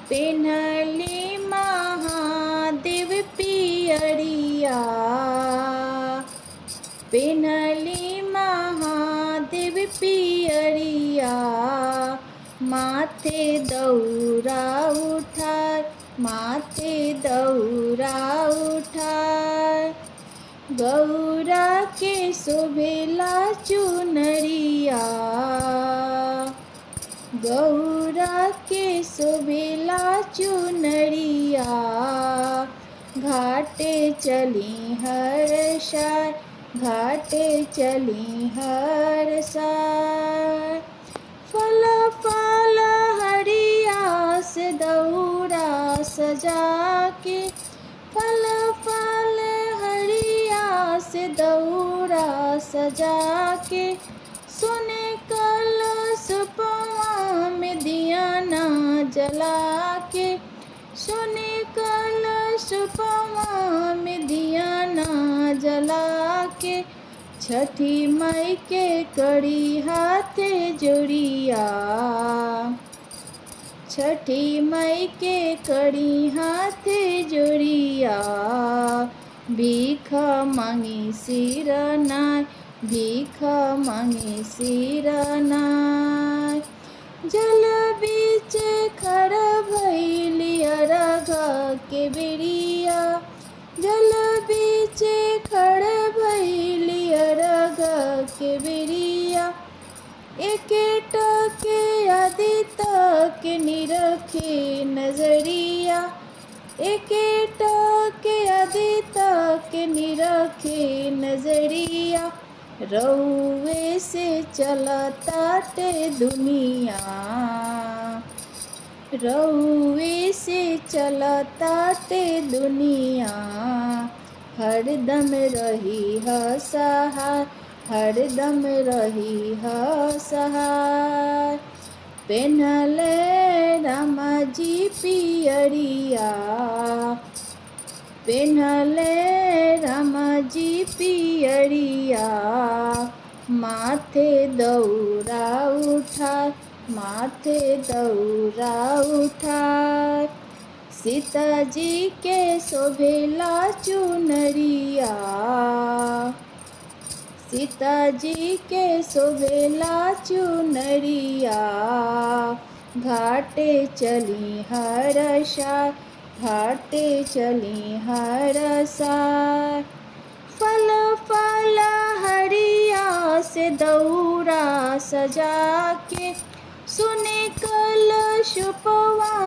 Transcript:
पेन्हली महादेव पियरिया, पेन्हली महादेव पियरिया, माथे दौरा उठाय, माथे दौरा उठाय। गौरा के शोभेला चुनरिया, गौरा के शोभेला चुनरिया, घाटे चली हर्षाय, घाटे चली हर्षाय। फल फल हरिया से दौरा सजा के, फल फल हरिया से दौरा सजा के, सोने कलश पवा में दिया ना जला के, सोने कलश पवा में दिया ना जला के। छठी माई के कड़ी हाथे जोड़िया, छठी माई के कड़ी हाथे जोड़िया, भीख मांगी सिरनाय, भीख मांगी सिरनाय। जल बीच खड़ा भइली अरघ के बेरिया, जल बीच खड़ा भइली अरघ के बेरिया, एके टके आदित के निरखे नजरिया, एके टके आदित के निरखे नजरिया। रउए से चलताटे दुनिया, रउए से चलताटे दुनिया, हरदम रही ह सहाय, हरदम रही ह सहाय। पेन्हले रामा जी पियरिया, पेन्हले रामा जी पियरिया, माथे दौरा उठाय, माथे दौरा उठाय। सीता जी के शोभेला चुनरिया, सीता जी के शोभेला चुनरिया, घाटे चली हर्षाय, घाटे चली हर्षाय। फल फल हरिया से दौरा सजा के, सुने कलश पवा